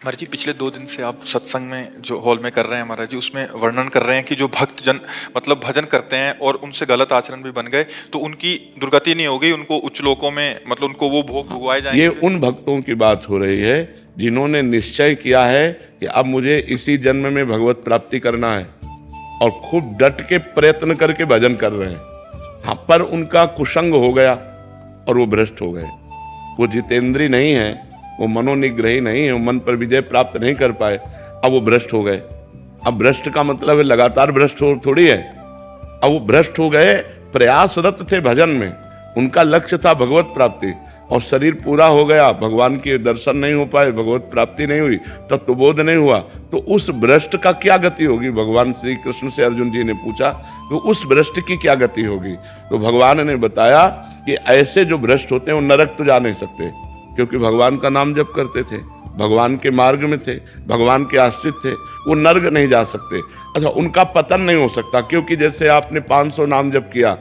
महाराज जी, पिछले 2 दिन से आप सत्संग में जो हॉल में कर रहे हैं महाराज जी, उसमें वर्णन कर रहे हैं कि जो भक्त जन मतलब भजन करते हैं और उनसे गलत आचरण भी बन गए तो उनकी दुर्गति नहीं हो गई, उनको उच्च लोकों में मतलब उनको वो भोग भुगवाए जाएंगे। ये उन भक्तों की बात हो रही है जिन्होंने निश्चय किया है कि अब मुझे इसी जन्म में भगवत प्राप्ति करना है और खूब डट के प्रयत्न करके भजन कर रहे हैं। हाँ, पर उनका कुसंग हो गया और वो भ्रष्ट हो गए। वो जितेंद्री नहीं है, वो मनोनिग्रही नहीं है, वो मन पर विजय प्राप्त नहीं कर पाए, अब वो भ्रष्ट हो गए। अब भ्रष्ट का मतलब है लगातार भ्रष्ट हो थोड़ी है। अब वो भ्रष्ट हो गए, प्रयासरत थे भजन में, उनका लक्ष्य था भगवत प्राप्ति और शरीर पूरा हो गया, भगवान के दर्शन नहीं हो पाए, भगवत प्राप्ति नहीं हुई, तत्वबोध नहीं हुआ, तो उस भ्रष्ट का क्या गति होगी? भगवान श्री कृष्ण से अर्जुन जी ने पूछा कि उस भ्रष्ट की क्या गति होगी? तो भगवान ने बताया कि ऐसे जो भ्रष्ट होते हैं वो नरक तो जा नहीं सकते, क्योंकि भगवान का नाम जप करते थे, भगवान के मार्ग में थे, भगवान के आश्रित थे, वो नर्क नहीं जा सकते। अच्छा, उनका पतन नहीं हो सकता, क्योंकि जैसे आपने 500 नाम जप किया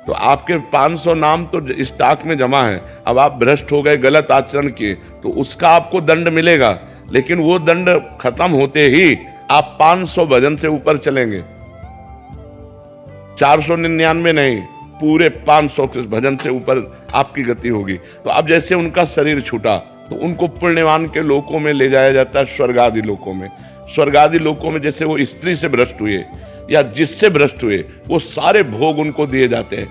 तो आपके 500 नाम तो स्टॉक में जमा है। अब आप भ्रष्ट हो गए, गलत आचरण किए, तो उसका आपको दंड मिलेगा, लेकिन वो दंड खत्म होते ही आप 500 भजन से ऊपर चलेंगे, 499 नहीं, पूरे 500 भजन से ऊपर आपकी गति होगी। तो अब जैसे उनका शरीर छूटा तो उनको पुण्यवान के लोकों में ले जाया जाता है, स्वर्ग आदि लोकों में। स्वर्ग आदि लोकों में जैसे वो स्त्री से भ्रष्ट हुए या जिससे भ्रष्ट हुए, वो सारे भोग उनको दिए जाते हैं।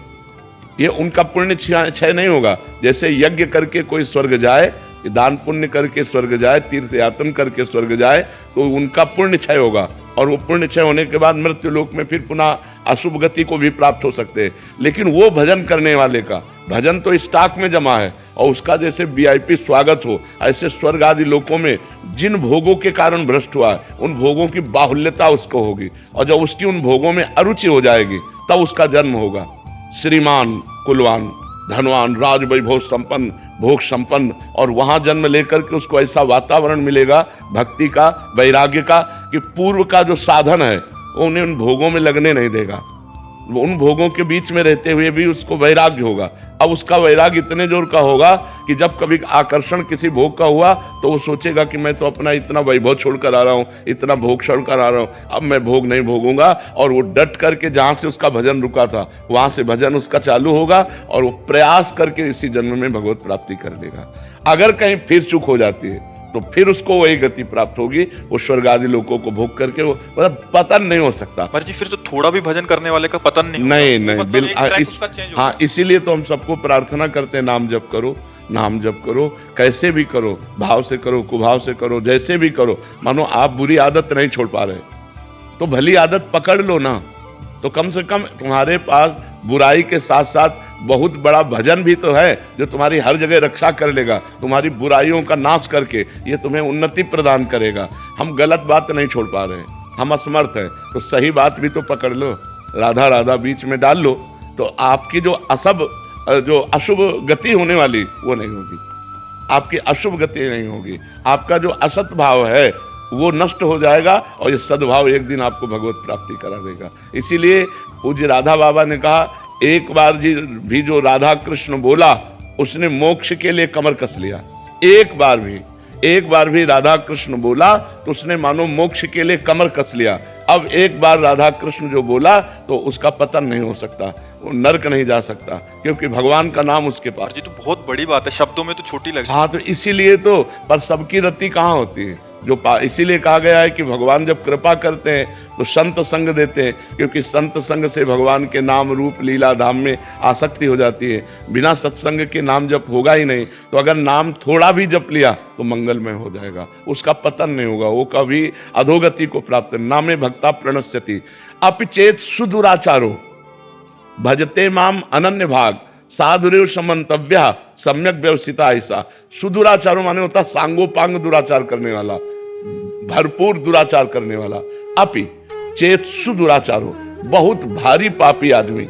ये उनका पुण्य क्षय नहीं होगा। जैसे यज्ञ करके कोई स्वर्ग जाए, दान पुण्य करके स्वर्ग जाए, तीर्थ यातन करके स्वर्ग जाए, तो उनका पुण्य क्षय होगा और वो पुण्य क्षय होने के बाद मृत्यु लोक में फिर पुनः अशुभ गति को भी प्राप्त हो सकते हैं। लेकिन वो भजन करने वाले का भजन तो स्टॉक में जमा है और उसका जैसे वीआईपी स्वागत हो, ऐसे स्वर्ग आदि लोकों में जिन भोगों के कारण भ्रष्ट हुआ है उन भोगों की बाहुल्यता उसको होगी, और जब उसकी उन भोगों में अरुचि हो जाएगी तब उसका जन्म होगा। श्रीमान, कुलवान, धनवान, राज वैभव संपन्न, भोग संपन्न, और वहां जन्म लेकर के उसको ऐसा वातावरण मिलेगा भक्ति का, वैराग्य का, कि पूर्व का जो साधन है वो उन्हें उन भोगों में लगने नहीं देगा। उन भोगों के बीच में रहते हुए भी उसको वैराग्य होगा। अब उसका वैराग्य इतने जोर का होगा कि जब कभी आकर्षण किसी भोग का हुआ तो वो सोचेगा कि मैं तो अपना इतना वैभव छोड़कर आ रहा हूँ, इतना भोग छोड़कर आ रहा हूँ, अब मैं भोग नहीं भोगूंगा। और वो डट करके जहाँ से उसका भजन रुका था वहाँ से भजन उसका चालू होगा और वो प्रयास करके इसी जन्म में भगवत प्राप्ति कर लेगा। अगर कहीं फिर चूक हो जाती है तो फिर उसको वही गति प्राप्त होगी, वो स्वर्ग आदि लोगों को भोग करके वो मतलब पतन नहीं हो सकता। महाराज जी, फिर तो थोड़ा भी भजन करने वाले का पतन नहीं नहीं, मतलब बिल्कुल। हाँ, इसीलिए तो हम सबको प्रार्थना करते हैं, नाम जप करो, नाम जप करो, कैसे भी करो, भाव से करो, कुभाव से करो, जैसे भी करो। मानो आप बुरी आदत नहीं छोड़ पा रहे तो भली आदत पकड़ लो ना, तो कम से कम तुम्हारे पास बुराई के साथ साथ बहुत बड़ा भजन भी तो है जो तुम्हारी हर जगह रक्षा कर लेगा, तुम्हारी बुराइयों का नाश करके ये तुम्हें उन्नति प्रदान करेगा। हम गलत बात नहीं छोड़ पा रहे, हम असमर्थ हैं, तो सही बात भी तो पकड़ लो, राधा राधा बीच में डाल लो, तो आपकी जो अशुभ गति होने वाली वो नहीं होगी, आपकी अशुभ गति नहीं होगी, आपका जो असत भाव है वो नष्ट हो जाएगा और ये सद्भाव एक दिन आपको भगवत प्राप्ति करा देगा। इसीलिए पूज्य राधा बाबा ने कहा, एक बार जी भी जो राधा कृष्ण बोला उसने मोक्ष के लिए कमर कस लिया। एक बार भी राधा कृष्ण बोला तो उसने मानो मोक्ष के लिए कमर कस लिया। अब एक बार राधा कृष्ण जो बोला तो उसका पतन नहीं हो सकता, वो नरक नहीं जा सकता, क्योंकि भगवान का नाम उसके पास। जी, तो बहुत बड़ी बात है, शब्दों में तो छोटी लगी। हाँ, तो इसीलिए तो, पर सबकी रति कहाँ होती है? इसीलिए कहा गया है कि भगवान जब कृपा करते हैं तो संत संग देते हैं, क्योंकि संत संग से भगवान के नाम रूप लीला धाम में आसक्ति हो जाती है। बिना सत्संग के नाम जप होगा ही नहीं। तो अगर नाम थोड़ा भी जप लिया तो मंगलमय हो जाएगा, उसका पतन नहीं होगा, वो कभी अधोगति को प्राप्त। नामे भक्ता प्रणश्यति अपिचेत सुदुराचारो भजते माम अनन्य भाग साधुरेव समन्तव्य सम्यक व्यवसिता ऐसा। सुदुराचारो माने होता सांगोपांग दुराचार करने वाला, भरपूर दुराचार करने वाला। अपि चेत सुदुराचारो, बहुत भारी पापी आदमी,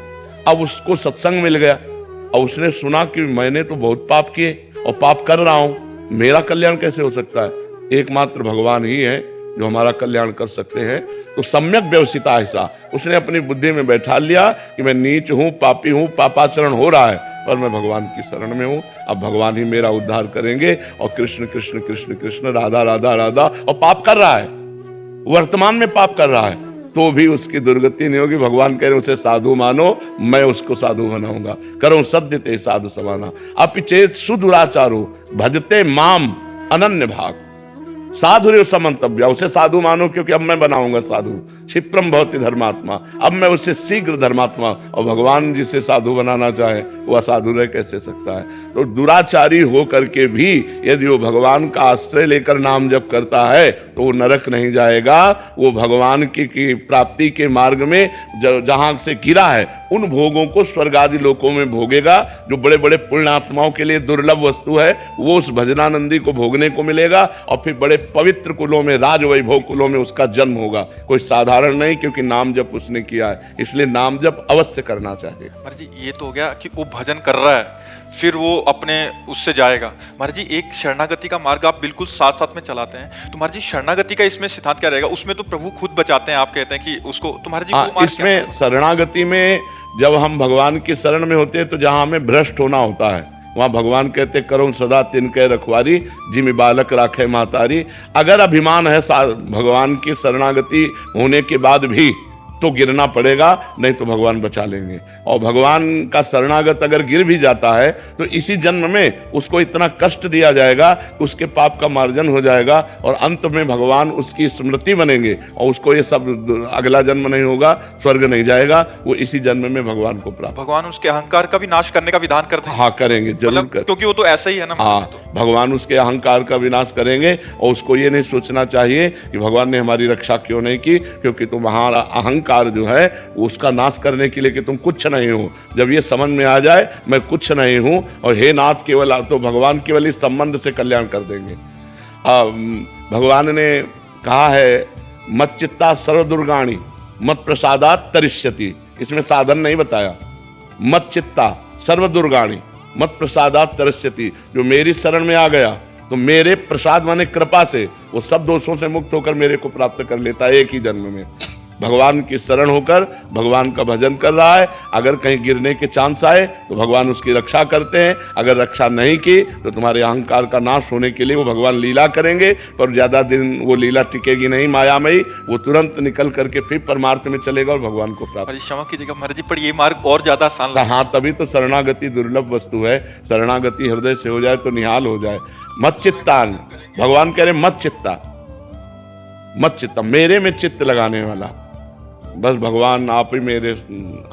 अब उसको सत्संग मिल गया और उसने सुना कि मैंने तो बहुत पाप किए और पाप कर रहा हूं, मेरा कल्याण कैसे हो सकता है? एकमात्र भगवान ही है जो हमारा कल्याण कर सकते हैं। तो सम्यक व्यवसिता ऐसा उसने अपनी बुद्धि में बैठा लिया कि मैं नीच हूं, पापी हूं, पापाचरण हो रहा है, पर मैं भगवान की शरण में हूँ, अब भगवान ही मेरा उद्धार करेंगे। और कृष्ण कृष्ण कृष्ण कृष्ण, राधा राधा राधा, और पाप कर रहा है, वर्तमान में पाप कर रहा है, तो भी उसकी दुर्गति नहीं होगी। भगवान कह रहे हैं उसे साधु मानो, मैं उसको साधु बनाऊंगा। करो सद्य ते साधु समाना, अपिचेत सुदुराचारो भजते माम अनन्य भाग, साधुर्य समंतव्य, उसे साधु मानो क्योंकि अब मैं बनाऊंगा साधु। क्षिप्रम भवति धर्मात्मा, अब मैं उसे शीघ्र धर्मात्मा। और भगवान जिसे साधु बनाना चाहे वो असाधु रह कैसे सकता है? तो दुराचारी हो करके भी यदि वो भगवान का आश्रय लेकर नाम जप करता है तो वो नरक नहीं जाएगा, वो भगवान की प्राप्ति के मार्ग में जहां से गिरा है उन भोगों को स्वर्ग आदि लोकों में भोगेगा। जो बड़े बड़े पुण्यात्माओं के लिए दुर्लभ वस्तु है वो उस भजनानंदी को भोगने को मिलेगा, और फिर बड़े पवित्र कुलों में, राज वैभव कुलों में उसका जन्म होगा। कोई साधारण नहीं, क्योंकि नाम जप उसने किया है, इसलिए नाम जप अवश्य करना चाहिए। महाराज जी ये तो हो गया कि वो भजन कर रहा है, फिर वो अपने उससे जाएगा। महाराज जी एक शरणागति का मार्ग आप बिल्कुल साथ साथ में चलाते हैं, तो महाराज जी शरणागति का इसमें सिद्धांत क्या रहेगा? उसमें तो प्रभु खुद बचाते हैं, आप कहते हैं कि उसको, तो महाराज जी वो मार्ग इसमें शरणागति में जब हम भगवान की शरण में होते हैं तो जहां हमें भ्रष्ट होना होता है वहां भगवान कहते करो सदा तिनके रखवारी, जिमि बालक राखे मातारी। अगर अभिमान है भगवान की शरणागति होने के बाद भी तो गिरना पड़ेगा, नहीं तो भगवान बचा लेंगे। और भगवान का शरणागत अगर गिर भी जाता है तो इसी जन्म में उसको इतना कष्ट दिया जाएगा कि उसके पाप का मार्जन हो जाएगा, और अंत में भगवान उसकी स्मृति बनेंगे, और उसको ये सब अगला जन्म नहीं होगा, स्वर्ग नहीं जाएगा, वो इसी जन्म में भगवान को प्राप्त। भगवान उसके अहंकार का भी नाश करने का विधान करते हैं। हाँ करेंगे, जरूर कर, क्योंकि वो तो ऐसा ही है ना। हाँ, भगवान उसके अहंकार का विनाश करेंगे, और उसको ये नहीं सोचना चाहिए कि भगवान ने हमारी रक्षा क्यों नहीं की, क्योंकि तुम्हारा अहंकार जो है उसका नाश करने के लिए कि तुम कुछ नहीं हो। जब ये समझ में आ जाए मैं कुछ नहीं हूं, और हे नाथ केवल, तो भगवान केवल इस संबंध से कल्याण कर देंगे। भगवान ने कहा है मत चित्ता सर्वदुर्गाणी मत प्रसादात तरिष्यति, इसमें साधन नहीं बताया। मत चित्ता सर्वदुर्गाणी मत प्रसादात तरिष्यति, जो मेरी शरण में आ गया तो मेरे प्रसाद माने कृपा से वो सब दोषों से मुक्त होकर मेरे को प्राप्त कर लेता है एक ही जन्म में। भगवान की शरण होकर भगवान का भजन कर रहा है, अगर कहीं गिरने के चांस आए तो भगवान उसकी रक्षा करते हैं। अगर रक्षा नहीं की तो तुम्हारे अहंकार का नाश होने के लिए वो भगवान लीला करेंगे, पर ज्यादा दिन वो लीला टिकेगी नहीं मायामयी, वो तुरंत निकल करके फिर परमार्थ में चलेगा और भगवान को प्राप्त। क्षमा कीजिएगा महाराज जी, पर ये मार्ग और ज्यादा आसान। हाँ, तभी तो शरणागति दुर्लभ वस्तु है। शरणागति हृदय से हो जाए तो निहाल हो जाए। मत चित्तान, भगवान कह रहे मत चित्ता, मत चित्ता, मेरे में चित्त लगाने वाला, बस भगवान आप ही मेरे,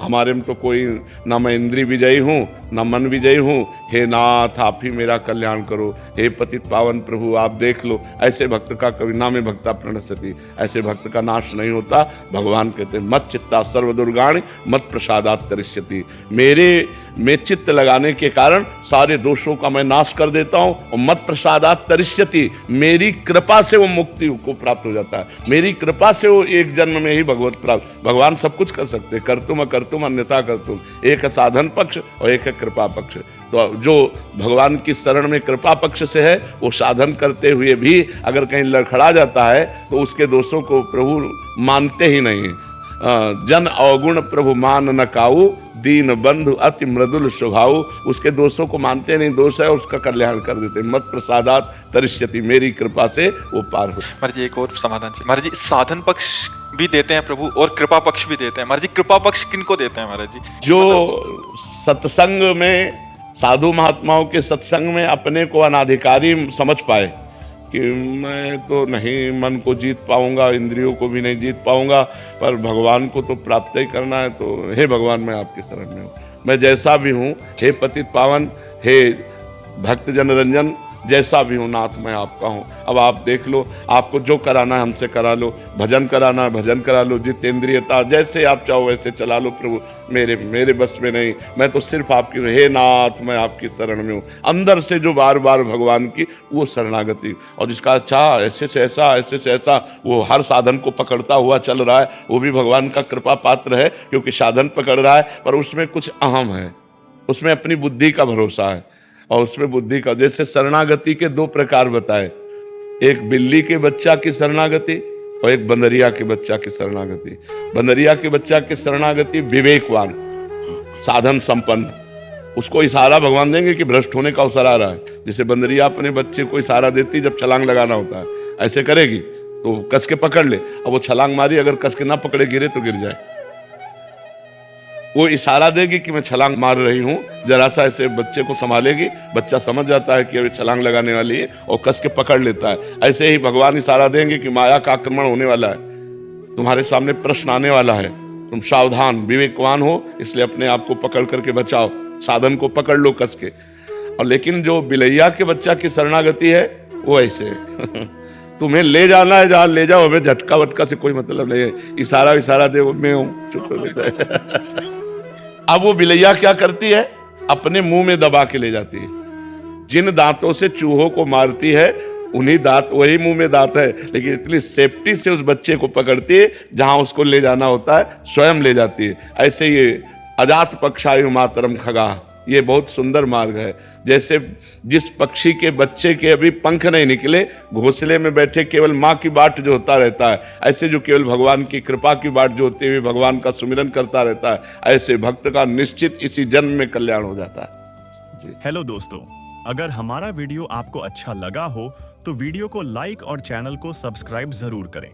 हमारे में तो कोई ना मैं इंद्रिय विजयी हूँ ना मन विजयी हूँ। हे नाथ आप ही मेरा कल्याण करो, हे पतित पावन प्रभु आप देख लो। ऐसे भक्त का कभी नामे भक्ता प्रणश्यति, ऐसे भक्त का नाश नहीं होता। भगवान कहते मत चित्ता सर्वदुर्गाणि मत प्रसादात तरिष्यति, मेरे में चित्त लगाने के कारण सारे दोषों का मैं नाश कर देता हूं, और मत प्रसादात तरिष्यति, मेरी कृपा से वो मुक्ति को प्राप्त हो जाता है। मेरी कृपा से वो एक जन्म में ही भगवत प्राप्त। भगवान सब कुछ कर सकते, कर्तुम अकर्तुम अन्यथा कर्तुम, एक है साधन पक्ष और एक है कृपा पक्ष। तो जो भगवान की शरण में कृपा पक्ष से है वो साधन करते हुए भी अगर कहीं लड़खड़ा जाता है तो उसके दोषों को प्रभु मानते ही नहीं। जन अवगुण प्रभु मान न काऊ, दीन बंधु अति मृदुल स्वभाव, उसके दोषों को मानते नहीं, दोष है उसका कल्याण कर देते। मत प्रसादात तरिष्यति, मेरी कृपा से वो पार हो। महाराज जी एक और समाधान चाहिए। महाराज जी साधन पक्ष भी देते हैं प्रभु और कृपा पक्ष भी देते हैं। महाराज जी कृपा पक्ष किनको देते हैं महाराज जी? जो सत्संग में, साधु महात्माओं के सत्संग में अपने को अनाधिकारी समझ पाए कि मैं तो नहीं मन को जीत पाऊंगा, इंद्रियों को भी नहीं जीत पाऊंगा, पर भगवान को तो प्राप्त ही करना है, तो हे भगवान मैं आपकी शरण में हूँ, मैं जैसा भी हूँ, हे पतित पावन, हे भक्त जन रंजन, जैसा भी हूँ नाथ मैं आपका हूँ। अब आप देख लो, आपको जो कराना है हमसे करा लो, भजन कराना है भजन करा लो, जितेंद्रियता जैसे आप चाहो वैसे चला लो प्रभु, मेरे बस में नहीं, मैं तो सिर्फ आपकी, हे नाथ मैं आपकी शरण में हूँ। अंदर से जो बार बार भगवान की वो शरणागति, और जिसका अच्छा ऐसे से ऐसा ऐसे से ऐसा वो हर साधन को पकड़ता हुआ चल रहा है, वो भी भगवान का कृपा पात्र है, क्योंकि साधन पकड़ रहा है पर उसमें कुछ अहम है, उसमें अपनी बुद्धि का भरोसा है, और उसमें बुद्धि का, जैसे शरणागति के दो प्रकार बताए, एक बिल्ली के बच्चा की शरणागति और एक बंदरिया के बच्चा की शरणागति। बंदरिया के बच्चा की शरणागति विवेकवान, साधन संपन्न, उसको इशारा भगवान देंगे कि भ्रष्ट होने का अवसर आ रहा है। जैसे बंदरिया अपने बच्चे को इशारा देती जब छलांग लगाना होता है, ऐसे करेगी तो कस के पकड़ ले। अब वो छलांग मारी, अगर कस के ना पकड़े गिरे तो गिर जाए। वो इशारा देगी कि मैं छलांग मार रही हूं, जरा सा ऐसे बच्चे को संभालेगी, बच्चा समझ जाता है कि अभी छलांग लगाने वाली है और कस के पकड़ लेता है। ऐसे ही भगवान इशारा देंगे कि माया का आक्रमण होने वाला है, तुम्हारे सामने प्रश्न आने वाला है, तुम सावधान विवेकवान हो, इसलिए अपने आप को पकड़ करके बचाओ, साधन को पकड़ लो कस के। और लेकिन जो बिलैया के बच्चा की शरणागति है वो ऐसे तुम्हें ले जाना है जहां ले जाओ, हमें झटका वटका से कोई मतलब नहीं है, इशारा दे मैं हूं, चुप हो जाता है। अब वो बिलैया क्या करती है, अपने मुंह में दबा के ले जाती है। जिन दांतों से चूहों को मारती है उन्हीं दांत, वही मुंह में दांत है, लेकिन इतनी सेफ्टी से उस बच्चे को पकड़ती है, जहां उसको ले जाना होता है स्वयं ले जाती है। ऐसे ये अजात पक्षायु मातरम खगा, ये बहुत सुंदर मार्ग है। जैसे जिस पक्षी के बच्चे के अभी पंख नहीं निकले, घोंसले में बैठे केवल माँ की बाट जो होता रहता है, ऐसे जो केवल भगवान की कृपा की बाट जो होते हुए भगवान का सुमिरन करता रहता है, ऐसे भक्त का निश्चित इसी जन्म में कल्याण हो जाता है। हेलो दोस्तों, अगर हमारा वीडियो आपको अच्छा लगा हो तो वीडियो को लाइक और चैनल को सब्सक्राइब जरूर करें।